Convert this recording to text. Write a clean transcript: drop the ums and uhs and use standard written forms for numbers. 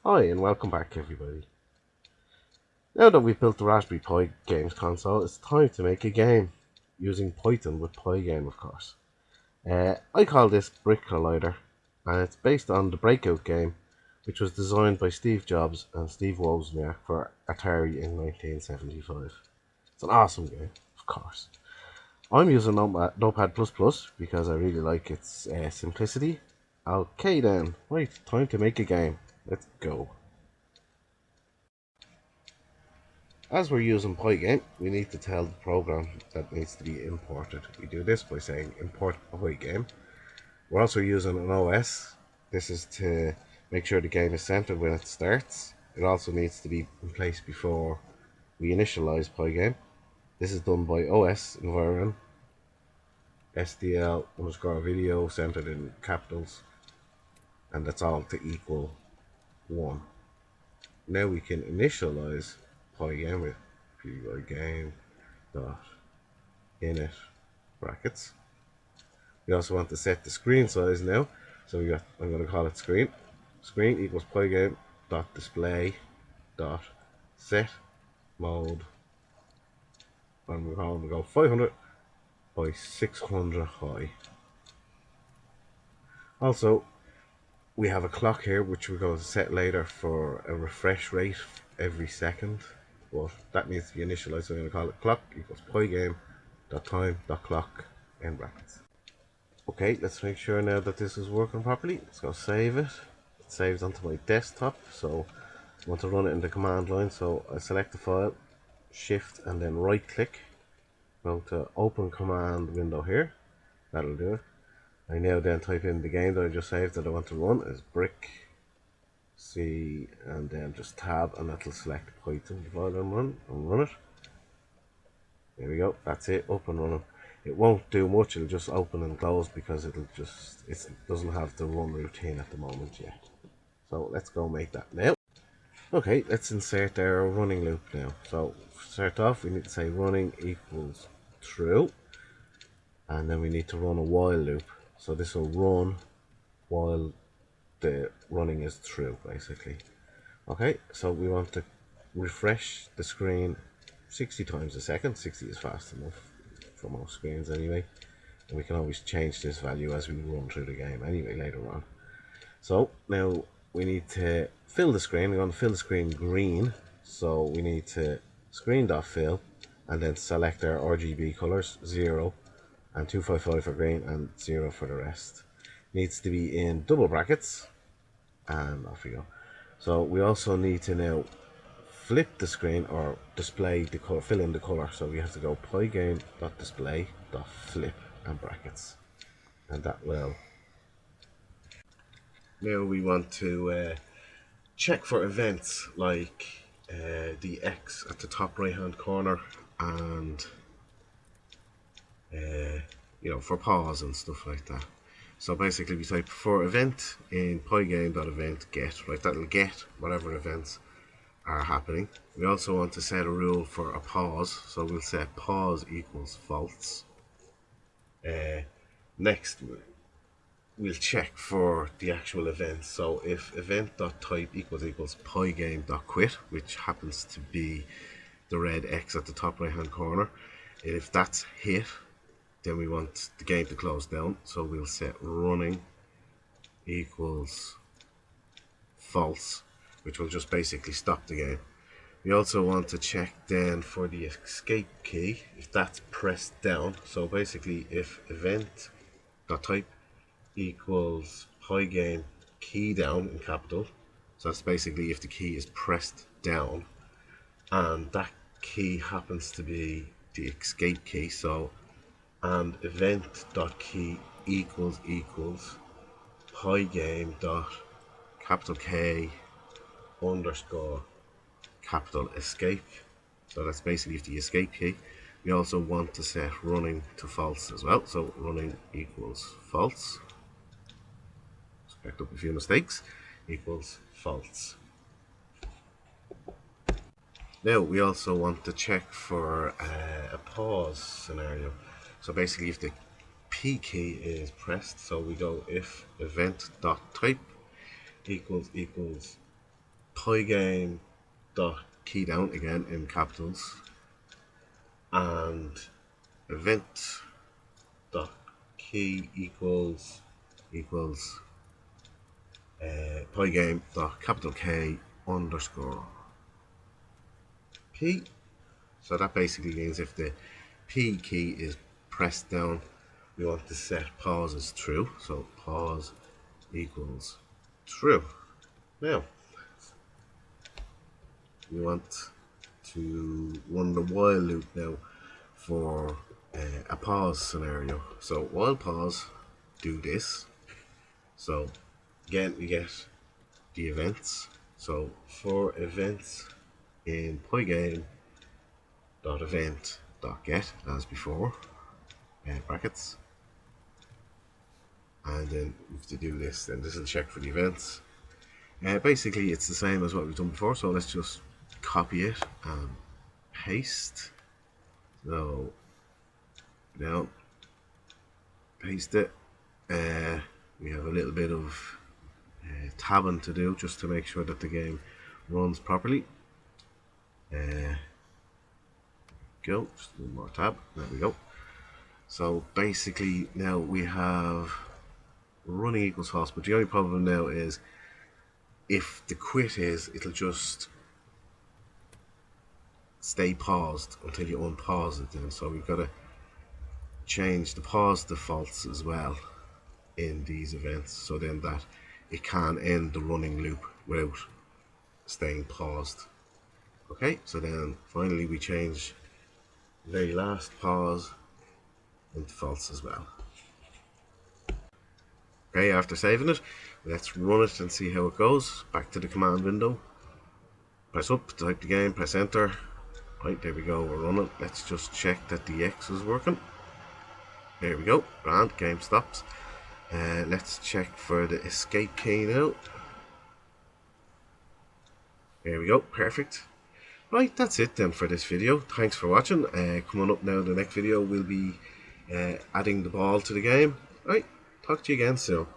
Hi and welcome back everybody. Now that we've built the Raspberry Pi games console, it's time to make a game using Python with Pygame of course. I call this Brick Collider and it's based on the Breakout game which was designed by Steve Jobs and Steve Wozniak for Atari in 1975. It's an awesome game, of course. I'm using Notepad++ because I really like its simplicity. Okay then, right, time to make a game. Let's go. As we're using Pygame, we need to tell the program that needs to be imported. We do this by saying import Pygame. We're also using an OS. This is to make sure the game is centered when it starts. It also needs to be in place before we initialize Pygame. This is done by OS environment SDL underscore video centered in capitals, and that's all to equal 1. Now we can initialize Pygame with Pygame dot init brackets. We also want to set the screen size now. So I'm going to call it screen. Screen equals Pygame dot display dot set mode, and we're going to go 500 by 600 high. Also, we have a clock here which we're going to set later for a refresh rate every second, but that needs to be initialized. So I'm going to call it clock equals Pygame dot time dot clock in brackets. Okay, let's make sure now that this is working properly. Let's go save it. It saves onto my desktop, so I want to run it in the command line. So I select the file, shift and then right click. Go to open command window here. That'll do it. I now then type in the game that I just saved that I want to run is brick C and then just tab, and that'll select Python file and run it. There we go, that's it, up and running. It won't do much, it'll just open and close because it doesn't have the run routine at the moment yet. So let's go make that now. Okay, let's insert our running loop now. So start off, we need to say running equals true, and then we need to run a while loop. So this will run while the running is true, basically. Okay, so we want to refresh the screen 60 times a second. 60 is fast enough for most screens anyway, and we can always change this value as we run through the game anyway later on. So now we need to fill the screen. We're going to fill the screen green, so we need to screen.fill and then select our RGB colors, 0 and 255 for green and 0 for the rest. Needs to be in double brackets, and off we go. So we also need to now flip the screen or display the color, fill in the color. So we have to go pygame.display.flip and brackets, and that will. Now we want to check for events like the X at the top right hand corner, and for pause and stuff like that. So basically we type for event in pygame.event get, right? That'll get whatever events are happening. We also want to set a rule for a pause, so we'll set pause equals false. Next we'll check for the actual event. So if event.type equals pygame.quit, which happens to be the red X at the top right hand corner, if that's hit, then we want the game to close down. So we'll set running equals false, which will just basically stop the game. We also want to check then for the escape key if that's pressed down. So basically if event.type equals Pygame key down in capital, so that's basically if the key is pressed down and that key happens to be the escape key. So and event.key equals Pygame dot capital K underscore capital escape. So that's basically the escape key. We also want to set running to false as well. So running equals false. Just picked up a few mistakes. Equals false. Now we also want to check for a pause scenario. So basically if the P key is pressed, so we go if event.type equals Pygame dot key down again in capitals, and event dot key equals Pygame dot capital K underscore P. So that basically means if the P key is pressed down, we want to set pause as true. So pause equals true. Now we want to run the while loop now for a pause scenario. So while pause, do this. So again, we get the events. So for events in Pygame dot event dot get as before, brackets, and then we have to do this. Then this will check for the events. Basically, it's the same as what we've done before. So let's just copy it and paste. So down, paste it. We have a little bit of tabbing to do just to make sure that the game runs properly. Go, just one more tab. There we go. So basically now we have running equals false, but the only problem now is if the quit is, it'll just stay paused until you unpause it then. So we've got to change the pause defaults as well in these events, so then that it can end the running loop without staying paused. Okay, so then finally we change the very last pause into false as well. Okay, after saving it, let's run it and see how it goes. Back to the command window. Press up, type the game, press enter. Right, there we go, we're running. Let's just check that the X is working. There we go, grand, game stops. Let's check for the escape key now. There we go, perfect. Right, that's it then for this video. Thanks for watching. Coming up now, the next video will be adding the ball to the game. Right, talk to you again soon.